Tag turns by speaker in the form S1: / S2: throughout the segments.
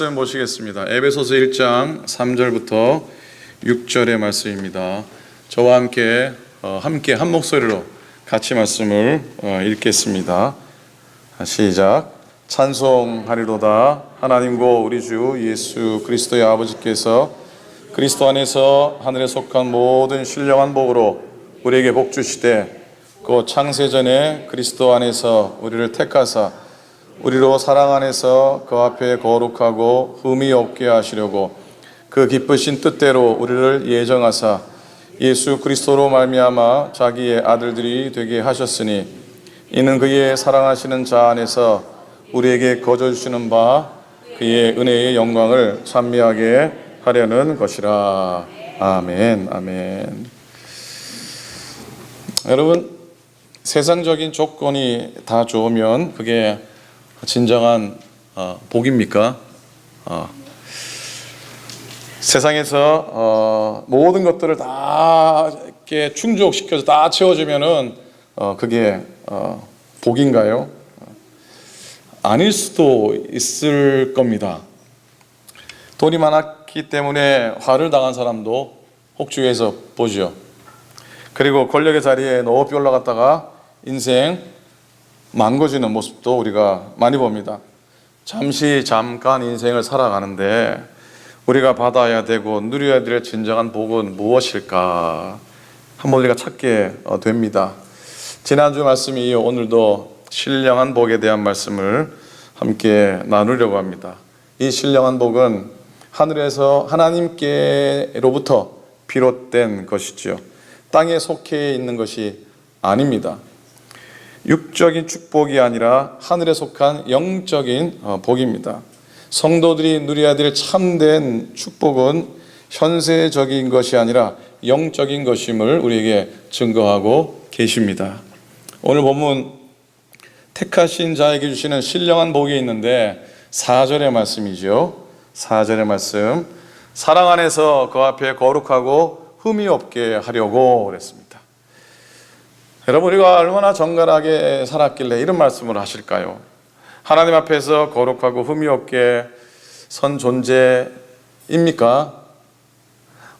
S1: 모시겠습니다. 에베소서 1장 3절부터 6절의 말씀입니다. 저와 함께 한 목소리로 같이 말씀을 읽겠습니다. 시작. 찬송하리로다. 하나님과 우리 주 예수 그리스도의 아버지께서 그리스도 안에서 하늘에 속한 모든 신령한 복으로 우리에게 복 주시되 그 창세전에 그리스도 안에서 우리를 택하사 우리로 사랑 안에서 그 앞에 거룩하고 흠이 없게 하시려고 그 기쁘신 뜻대로 우리를 예정하사 예수 그리스도로 말미암아 자기의 아들들이 되게 하셨으니 이는 그의 사랑하시는 자 안에서 우리에게 거저 주시는 바 그의 은혜의 영광을 찬미하게 하려는 것이라. 아멘. 아멘. 여러분, 세상적인 조건이 다 좋으면 그게 진정한 복입니까? 세상에서 모든 것들을 다 이렇게 충족시켜서 다 채워주면은 그게 복인가요? 아닐 수도 있을 겁니다. 돈이 많았기 때문에 화를 당한 사람도 혹주에서 보죠. 그리고 권력의 자리에 높이 올라갔다가 인생 망가지는 모습도 우리가 많이 봅니다. 잠깐 인생을 살아가는데 우리가 받아야 되고 누려야 될 진정한 복은 무엇일까? 한번 우리가 찾게 됩니다. 지난주 말씀이 이어 오늘도 신령한 복에 대한 말씀을 함께 나누려고 합니다. 이 신령한 복은 하늘에서 하나님께로부터 비롯된 것이죠. 땅에 속해 있는 것이 아닙니다. 육적인 축복이 아니라 하늘에 속한 영적인 복입니다. 성도들이 누려야 될 참된 축복은 현세적인 것이 아니라 영적인 것임을 우리에게 증거하고 계십니다. 오늘 본문 택하신 자에게 주시는 신령한 복이 있는데 4절의 말씀이죠. 4절의 말씀. 사랑 안에서 그 앞에 거룩하고 흠이 없게 하려고 그랬습니다. 여러분, 우리가 얼마나 정갈하게 살았길래 이런 말씀을 하실까요? 하나님 앞에서 거룩하고 흠이 없게 선 존재입니까?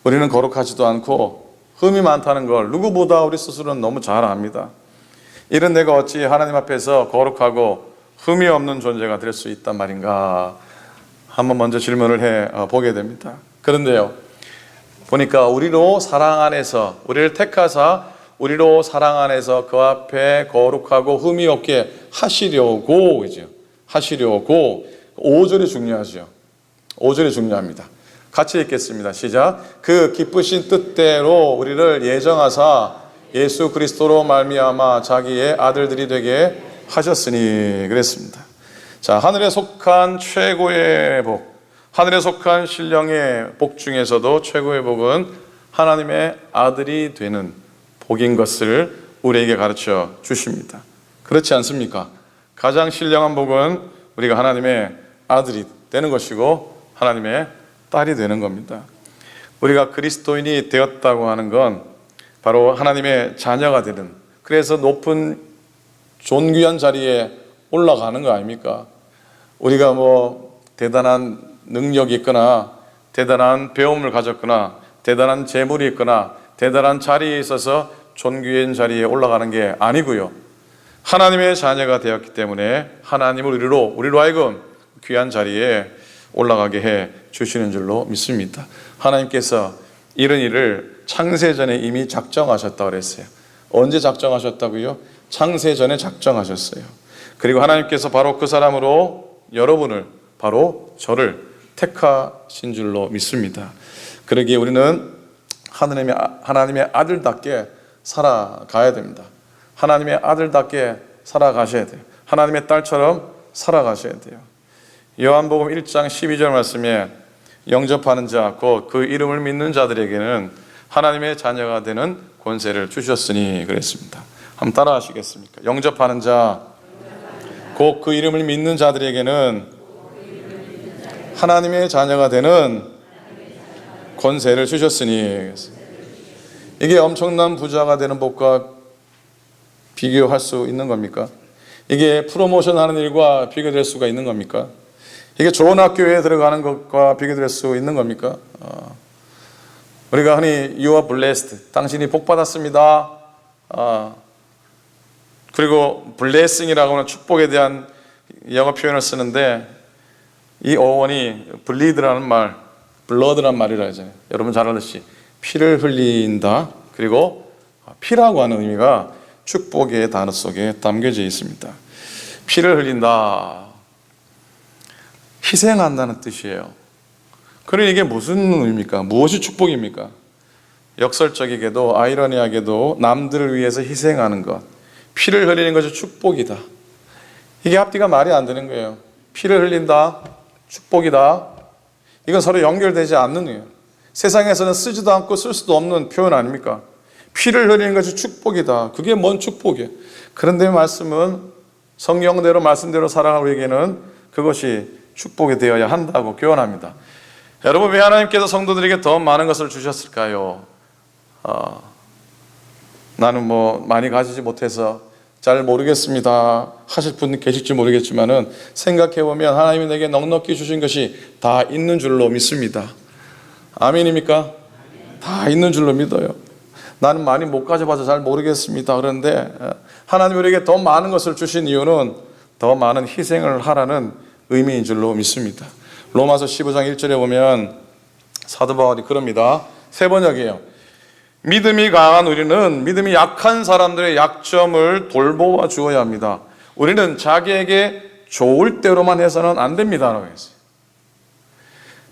S1: 우리는 거룩하지도 않고 흠이 많다는 걸 누구보다 우리 스스로는 너무 잘 압니다. 이런 내가 어찌 하나님 앞에서 거룩하고 흠이 없는 존재가 될 수 있단 말인가? 한번 먼저 질문을 해 보게 됩니다. 그런데요, 보니까 우리로 사랑 안에서 우리를 택하사 우리로 사랑 안에서 그 앞에 거룩하고 흠이 없게 하시려고, 그죠? 하시려고. 5절이 중요하죠. 5절이 중요합니다. 같이 읽겠습니다. 시작. 그 기쁘신 뜻대로 우리를 예정하사 예수 그리스도로 말미암아 자기의 아들들이 되게 하셨으니 그랬습니다. 자, 하늘에 속한 최고의 복, 하늘에 속한 신령의 복 중에서도 최고의 복은 하나님의 아들이 되는 복인 것을 우리에게 가르쳐 주십니다. 그렇지 않습니까? 가장 신령한 복은 우리가 하나님의 아들이 되는 것이고 하나님의 딸이 되는 겁니다. 우리가 그리스도인이 되었다고 하는 건 바로 하나님의 자녀가 되는, 그래서 높은 존귀한 자리에 올라가는 거 아닙니까? 우리가 뭐 대단한 능력이 있거나 대단한 배움을 가졌거나 대단한 재물이 있거나 대단한 자리에 있어서 존귀한 자리에 올라가는 게 아니고요. 하나님의 자녀가 되었기 때문에 하나님을 우리로 하여금 귀한 자리에 올라가게 해 주시는 줄로 믿습니다. 하나님께서 이런 일을 창세전에 이미 작정하셨다고 그랬어요. 언제 작정하셨다고요? 창세전에 작정하셨어요. 그리고 하나님께서 바로 그 사람으로 여러분을, 바로 저를 택하신 줄로 믿습니다. 그러기에 우리는 하나님의 아들답게 살아가야 됩니다. 하나님의 아들답게 살아가셔야 돼요. 하나님의 딸처럼 살아가셔야 돼요. 요한복음 1장 12절 말씀에 영접하는 자, 곧 그 이름을 믿는 자들에게는 하나님의 자녀가 되는 권세를 주셨으니 그랬습니다. 한번 따라 하시겠습니까? 영접하는 자, 곧 그 이름을 믿는 자들에게는 하나님의 자녀가 되는 권세를 주셨으니. 이게 엄청난 부자가 되는 복과 비교할 수 있는 겁니까? 이게 프로모션 하는 일과 비교될 수가 있는 겁니까? 이게 좋은 학교에 들어가는 것과 비교될 수 있는 겁니까? 우리가 흔히 You are blessed, 당신이 복 받았습니다. 그리고 blessing이라고 하는 축복에 대한 영어 표현을 쓰는데, 이 어원이 bleed라는 말, blood라는 말이라 하잖아요. 여러분 잘 알듯이 피를 흘린다. 그리고 피라고 하는 의미가 축복의 단어 속에 담겨져 있습니다. 피를 흘린다, 희생한다는 뜻이에요. 그럼 이게 무슨 의미입니까? 무엇이 축복입니까? 역설적이게도 아이러니하게도 남들을 위해서 희생하는 것, 피를 흘리는 것이 축복이다. 이게 앞뒤가 말이 안 되는 거예요. 피를 흘린다, 축복이다. 이건 서로 연결되지 않는 거예요. 세상에서는 쓰지도 않고 쓸 수도 없는 표현 아닙니까? 피를 흘리는 것이 축복이다. 그게 뭔 축복이에요? 그런데 말씀은 성경대로 말씀대로 살아가는 우리에게는 그것이 축복이 되어야 한다고 교훈합니다. 여러분, 왜 하나님께서 성도들에게 더 많은 것을 주셨을까요? 나는 뭐 많이 가지지 못해서 잘 모르겠습니다 하실 분 계실지 모르겠지만은, 생각해보면 하나님이 내게 넉넉히 주신 것이 다 있는 줄로 믿습니다. 아멘입니까? 다 있는 줄로 믿어요. 나는 많이 못 가져봐서 잘 모르겠습니다. 그런데 하나님 우리에게 더 많은 것을 주신 이유는 더 많은 희생을 하라는 의미인 줄로 믿습니다. 로마서 15장 1절에 보면 사도 바울이 그럽니다. 세 번역이에요. 믿음이 강한 우리는 믿음이 약한 사람들의 약점을 돌보아 주어야 합니다. 우리는 자기에게 좋을 대로만 해서는 안 됩니다 라고 했어요.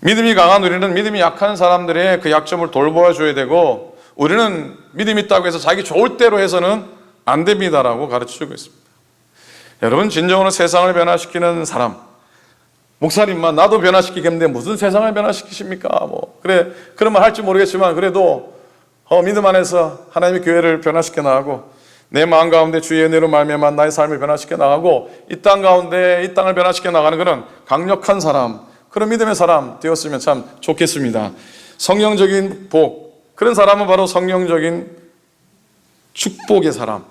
S1: 믿음이 강한 우리는 믿음이 약한 사람들의 그 약점을 돌보아 줘야 되고, 우리는 믿음이 있다고 해서 자기 좋을 대로 해서는 안 됩니다라고 가르쳐주고 있습니다. 여러분, 진정으로 세상을 변화시키는 사람, 목사님만 나도 변화시키겠는데 무슨 세상을 변화시키십니까? 그래, 그런 말 할지 모르겠지만, 그래도 믿음 안에서 하나님의 교회를 변화시켜 나가고, 내 마음 가운데 주의 은혜로 말미암아 나의 삶을 변화시켜 나가고, 이 땅 가운데 이 땅을 변화시켜 나가는 그런 강력한 사람, 그런 믿음의 사람 되었으면 참 좋겠습니다. 성령적인 복, 그런 사람은 바로 성령적인 축복의 사람,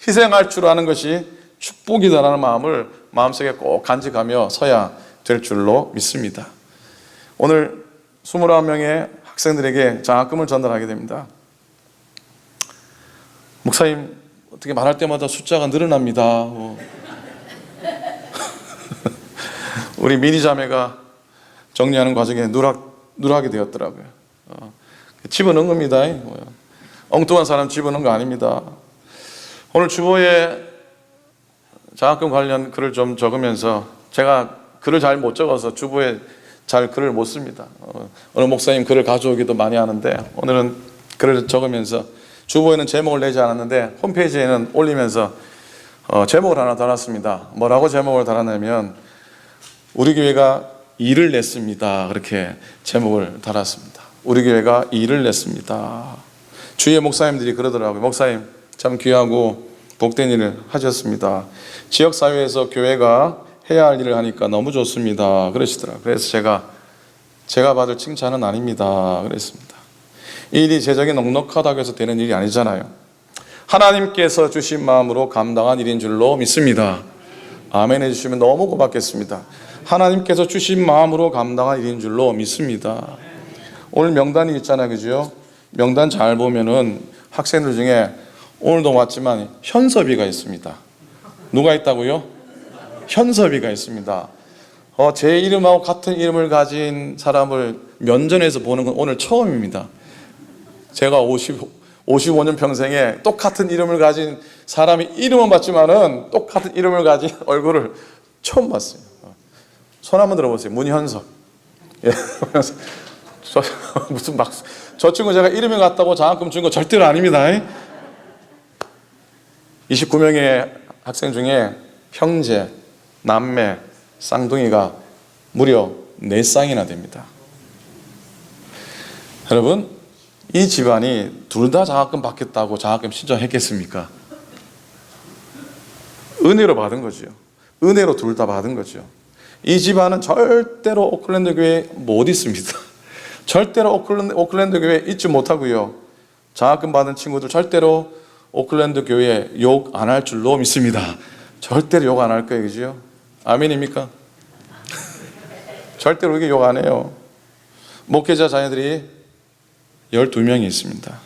S1: 희생할 줄 아는 것이 축복이다라는 마음을 마음속에 꼭 간직하며 서야 될 줄로 믿습니다. 오늘 21명의 학생들에게 장학금을 전달하게 됩니다. 목사님, 어떻게 말할 때마다 숫자가 늘어납니다. 우리 미니 자매가 정리하는 과정에 누락이 되었더라고요. 집어넣은 겁니다. 엉뚱한 사람 집어넣은 거 아닙니다. 오늘 주보에 장학금 관련 글을 좀 적으면서, 제가 글을 잘 못 적어서 주보에 잘 글을 못 씁니다. 어느 목사님 글을 가져오기도 많이 하는데, 오늘은 글을 적으면서 주보에는 제목을 내지 않았는데 홈페이지에는 올리면서 제목을 하나 달았습니다. 뭐라고 제목을 달았냐면, 우리 교회가 일을 냈습니다. 그렇게 제목을 달았습니다. 우리 교회가 일을 냈습니다. 주위의 목사님들이 그러더라고요. 목사님, 참 귀하고 복된 일을 하셨습니다. 지역사회에서 교회가 해야 할 일을 하니까 너무 좋습니다. 그러시더라고요. 그래서 제가 받을 칭찬은 아닙니다. 그랬습니다. 이 일이 제적이 넉넉하다고 해서 되는 일이 아니잖아요. 하나님께서 주신 마음으로 감당한 일인 줄로 믿습니다. 아멘 해주시면 너무 고맙겠습니다. 하나님께서 주신 마음으로 감당한 일인 줄로 믿습니다. 오늘 명단이 있잖아요, 그죠? 명단 잘 보면은 학생들 중에 오늘도 왔지만 현섭이가 있습니다. 누가 있다고요? 현섭이가 있습니다. 제 이름하고 같은 이름을 가진 사람을 면전에서 보는 건 오늘 처음입니다. 제가 55년 평생에 똑같은 이름을 가진 사람이 이름은 봤지만은 똑같은 이름을 가진 얼굴을 처음 봤어요. 손 한번 들어보세요. 문현섭. 예. 무슨 저 친구 제가 이름이 같다고 장학금 준 거 절대로 아닙니다. 29명의 학생 중에 형제, 남매, 쌍둥이가 무려 4쌍이나 됩니다. 여러분, 이 집안이 둘 다 장학금 받겠다고 장학금 신청했겠습니까? 은혜로 받은 거죠. 은혜로 둘 다 받은 거죠. 이 집안은 절대로 오클랜드 교회에 못 있습니다. 절대로 오클랜드 교회에 있지 못하고요. 장학금 받은 친구들 절대로 오클랜드 교회에 욕 안 할 줄로 믿습니다. 절대로 욕 안 할 거예요, 그죠? 아멘입니까? 절대로 이게 욕 안 해요. 목회자 자녀들이 12명이 있습니다.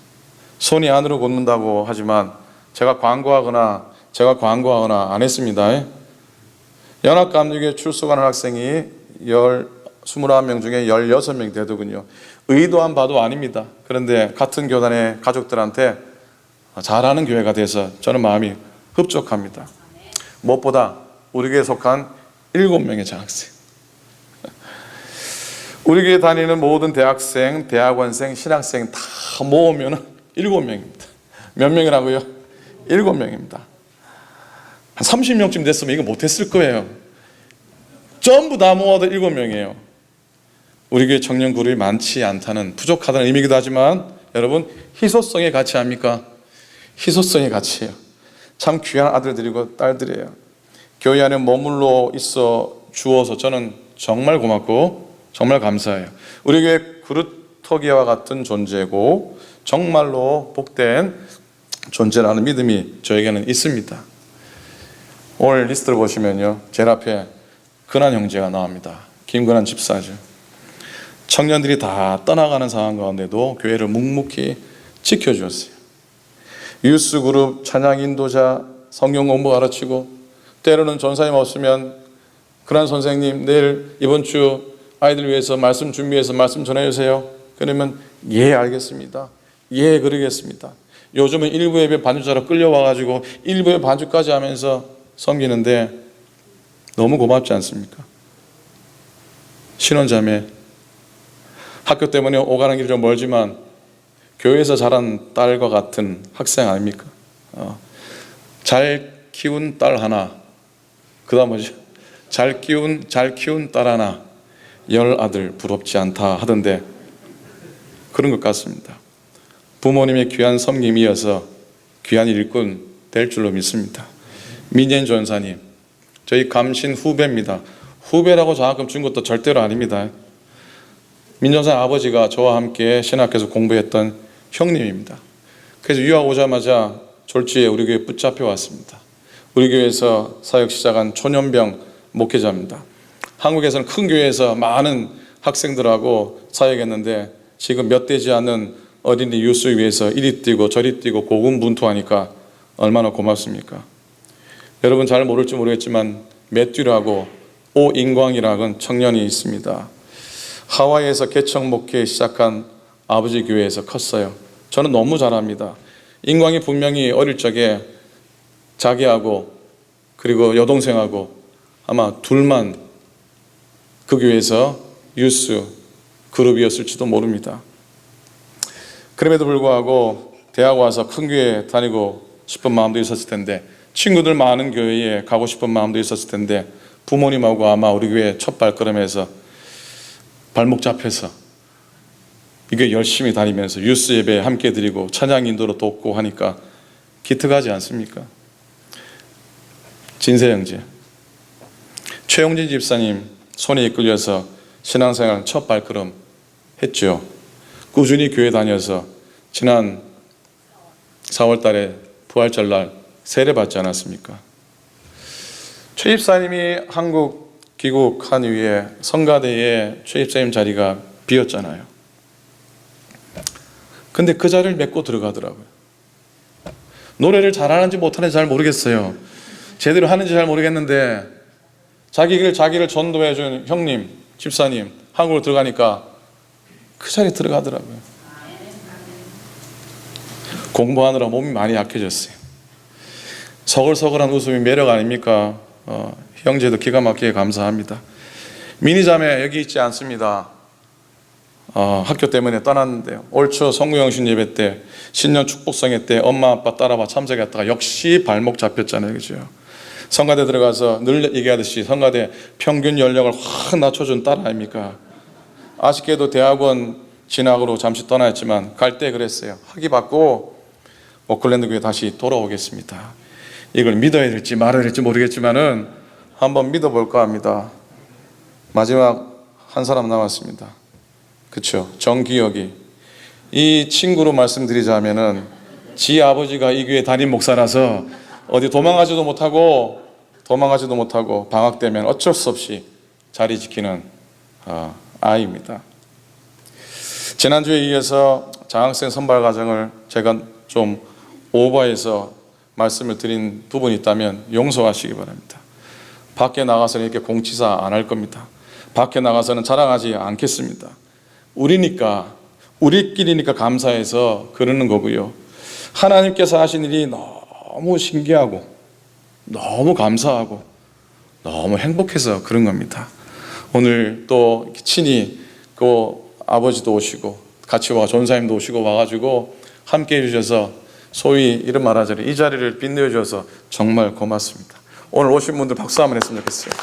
S1: 손이 안으로 걷는다고 하지만 제가 광고하거나 안 했습니다. 연합감독에 출석하는 학생이 21명 중에 16명이 되더군요. 의도한 바도 아닙니다. 그런데 같은 교단의 가족들한테 잘하는 교회가 돼서 저는 마음이 흡족합니다. 무엇보다 우리 교회에 속한 7명의 장학생, 우리 교회 다니는 모든 대학생, 대학원생, 신학생 다 모으면 7명입니다. 몇 명이라고요? 7명입니다. 한 30명쯤 됐으면 이거 못했을 거예요. 전부 다 모아도 7명이에요. 우리 교회 청년 그룹이 많지 않다는, 부족하다는 의미이기도 하지만 여러분, 희소성의 가치 아닙니까? 희소성의 가치예요. 참 귀한 아들들이고 딸들이에요. 교회 안에 머물러 있어 주어서 저는 정말 고맙고 정말 감사해요. 우리 교회 그루터기와 같은 존재고 정말로 복된 존재라는 믿음이 저에게는 있습니다. 오늘 리스트를 보시면요, 제일 앞에 근한 형제가 나옵니다. 김근한 집사죠. 청년들이 다 떠나가는 상황 가운데도 교회를 묵묵히 지켜주었어요. 유스 그룹, 찬양 인도자, 성경 공부 가르치고, 때로는 전사님 없으면 근한 선생님 내일 이번 주 아이들 위해서 말씀 준비해서 말씀 전해주세요. 그러면 예 알겠습니다. 예 그러겠습니다. 요즘은 일부 예배 반주자로 끌려와가지고 일부 예배 반주까지 하면서 섬기는데 너무 고맙지 않습니까? 신혼자매, 학교 때문에 오가는 길이 좀 멀지만 교회에서 자란 딸과 같은 학생 아닙니까? 잘 키운 딸 하나, 그 다음 뭐죠? 잘 키운 딸 하나, 10 아들 부럽지 않다 하던데 그런 것 같습니다. 부모님의 귀한 섬김이 이어서 귀한 일꾼 될 줄로 믿습니다. 민현 전사님, 저희 감신 후배입니다. 후배라고 장학금 준 것도 절대로 아닙니다. 민전사 아버지가 저와 함께 신학교에서 공부했던 형님입니다. 그래서 유학 오자마자 졸지에 우리 교회에 붙잡혀 왔습니다. 우리 교회에서 사역 시작한 초년병 목회자입니다. 한국에서는 큰 교회에서 많은 학생들하고 사역했는데 지금 몇 되지 않는 어린이 유스 위해서 이리 뛰고 저리 뛰고 고군분투하니까 얼마나 고맙습니까? 여러분 잘 모를지 모르겠지만 매튜라고 오인광이라는 청년이 있습니다. 하와이에서 개척 목회 시작한 아버지 교회에서 컸어요. 저는 너무 잘합니다. 인광이 분명히 어릴 적에 자기하고 그리고 여동생하고 아마 둘만 그 교회에서 유스 그룹이었을지도 모릅니다. 그럼에도 불구하고 대학 와서 큰 교회 다니고 싶은 마음도 있었을 텐데, 친구들 많은 교회에 가고 싶은 마음도 있었을 텐데, 부모님하고 아마 우리 교회 첫 발걸음에서 발목 잡혀서 이게 열심히 다니면서 유스 예배 함께 드리고 찬양 인도로 돕고 하니까 기특하지 않습니까? 진세 형제, 최용진 집사님 손에 이끌려서 신앙생활 첫 발걸음 했죠. 꾸준히 교회 다녀서 지난 4월 달에 부활절날 세례 받지 않았습니까? 최 집사님이 한국 귀국한 이후에 성가대에 최 집사님 자리가 비었잖아요. 근데 그 자리를 메고 들어가더라고요. 노래를 잘하는지 못하는지 잘 모르겠어요. 제대로 하는지 잘 모르겠는데 자기를 전도해준 형님, 집사님 한국으로 들어가니까 그 자리에 들어가더라고요. 공부하느라 몸이 많이 약해졌어요. 서글서글한 웃음이 매력 아닙니까? 형제도 기가 막히게 감사합니다. 미니자매 여기 있지 않습니다. 학교 때문에 떠났는데요. 올 초 성구영신 예배 때 신년 축복성회 때 엄마 아빠 따라와 참석했다가 역시 발목 잡혔잖아요. 그죠? 성가대 들어가서 늘 얘기하듯이 성가대 평균 연령을 확 낮춰준 딸 아닙니까? 아쉽게도 대학원 진학으로 잠시 떠나였지만 갈 때 그랬어요. 학위 받고 오클랜드 교회 다시 돌아오겠습니다. 이걸 믿어야 될지 말아야 될지 모르겠지만은 한번 믿어볼까 합니다. 마지막 한 사람 남았습니다. 그렇죠? 정기혁이. 이 친구로 말씀드리자면은 지 아버지가 이 교회 담임 목사라서 어디 도망가지도 못하고 방학 되면 어쩔 수 없이 자리 지키는 아이입니다. 지난주에 이어서 장학생 선발 과정을 제가 좀 오버해서 말씀을 드린 부분이 있다면 용서하시기 바랍니다. 밖에 나가서는 이렇게 공치사 안 할 겁니다. 밖에 나가서는 자랑하지 않겠습니다. 우리끼리니까 감사해서 그러는 거고요. 하나님께서 하신 일이 너무 신기하고 너무 감사하고 너무 행복해서 그런 겁니다. 오늘 또 친히 그 아버지도 오시고 같이 와 전사님도 오시고 와가지고 함께 해주셔서 소위 이런 말하자면 이 자리를 빛내어 주셔서 정말 고맙습니다. 오늘 오신 분들 박수 한번 했으면 좋겠어요.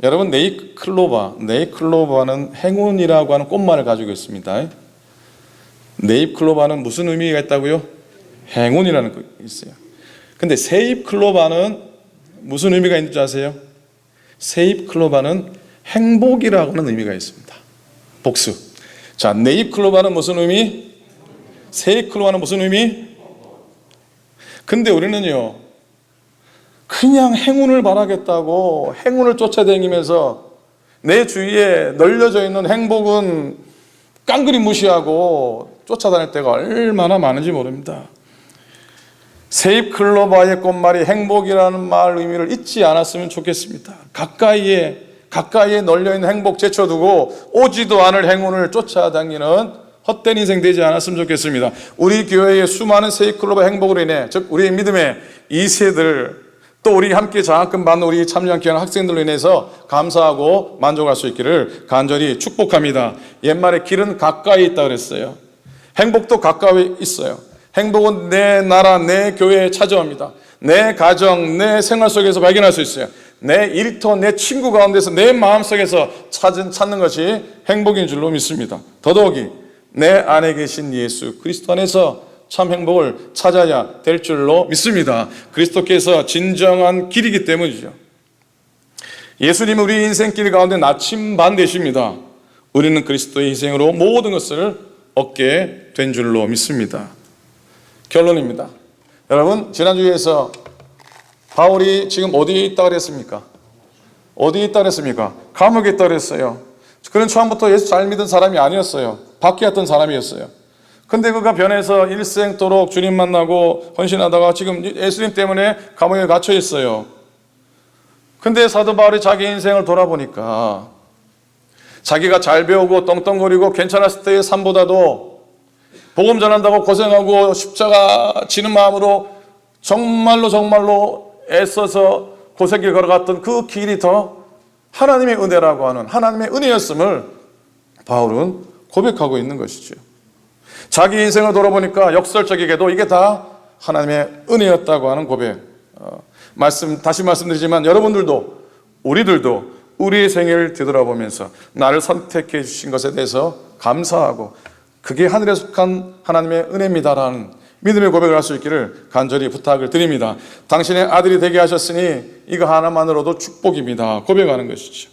S1: 여러분 네잎클로바는 행운이라고 하는 꽃말을 가지고 있습니다. 네잎클로바는 무슨 의미가 있다고요? 행운이라는 거 있어요. 근데 새잎클로바는 무슨 의미가 있는지 아세요? 새잎클로바는 행복이라고 하는 의미가 있습니다. 복수. 자, 네잎클로바는 무슨 의미? 새잎클로바는 무슨 의미? 근데 우리는요, 그냥 행운을 바라겠다고 행운을 쫓아다니면서 내 주위에 널려져 있는 행복은 깡그리 무시하고 쫓아다닐 때가 얼마나 많은지 모릅니다. 새잎클로바의 꽃말이 행복이라는 말 의미를 잊지 않았으면 좋겠습니다. 가까이에 널려있는 행복 제쳐두고 오지도 않을 행운을 쫓아다니는 헛된 인생 되지 않았으면 좋겠습니다. 우리 교회의 수많은 새잎클로바 행복으로 인해, 즉 우리의 믿음의 2세들, 또 우리 함께 장학금 받는 우리 참여한 학생들로 인해서 감사하고 만족할 수 있기를 간절히 축복합니다. 옛말에 길은 가까이 있다 그랬어요. 행복도 가까이 있어요. 행복은 내 나라, 내 교회에 찾아옵니다. 내 가정, 내 생활 속에서 발견할 수 있어요. 내 일터, 내 친구 가운데서, 내 마음속에서 찾는 것이 행복인 줄로 믿습니다. 더더욱이 내 안에 계신 예수 그리스도 안에서 참 행복을 찾아야 될 줄로 믿습니다. 그리스도께서 진정한 길이기 때문이죠. 예수님은 우리 인생길 가운데 나침반 되십니다. 우리는 그리스도의 희생으로 모든 것을 얻게 된 줄로 믿습니다. 결론입니다. 여러분, 지난주에서 바울이 지금 어디에 있다고 그랬습니까? 어디에 있다고 그랬습니까? 감옥에 있다고 그랬어요. 그는 처음부터 예수 잘 믿은 사람이 아니었어요. 바뀌었던 사람이었어요. 근데 그가 변해서 일생도록 주님 만나고 헌신하다가 지금 예수님 때문에 감옥에 갇혀 있어요. 근데 사도 바울이 자기 인생을 돌아보니까 자기가 잘 배우고 떵떵거리고 괜찮았을 때의 삶보다도 복음 전한다고 고생하고 십자가 지는 마음으로 정말로 애써서 고생길 걸어갔던 그 길이 더 하나님의 은혜라고 하는 하나님의 은혜였음을 바울은 고백하고 있는 것이죠. 자기 인생을 돌아보니까 역설적이게도 이게 다 하나님의 은혜였다고 하는 고백. 다시 말씀드리지만 여러분들도 우리들도 우리의 생애를 되돌아보면서 나를 선택해 주신 것에 대해서 감사하고 그게 하늘에 속한 하나님의 은혜입니다라는 믿음의 고백을 할 수 있기를 간절히 부탁을 드립니다. 당신의 아들이 되게 하셨으니 이거 하나만으로도 축복입니다. 고백하는 것이죠.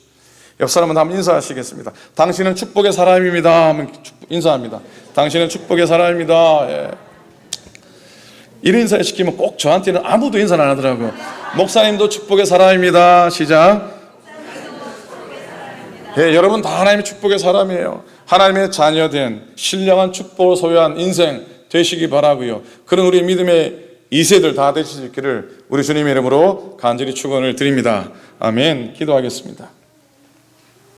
S1: 옆 사람은 한번 인사하시겠습니다. 당신은 축복의 사람입니다 하면 인사합니다. 당신은 축복의 사람입니다. 예. 이런 인사 시키면 꼭 저한테는 아무도 인사를 안 하더라고요. 목사님도 축복의 사람입니다. 시작. 예, 여러분 다 하나님의 축복의 사람이에요. 하나님의 자녀된 신령한 축복을 소유한 인생 되시기 바라고요. 그런 우리 믿음의 2세들 다 되실 수 있기를 우리 주님의 이름으로 간절히 축원을 드립니다. 아멘. 기도하겠습니다.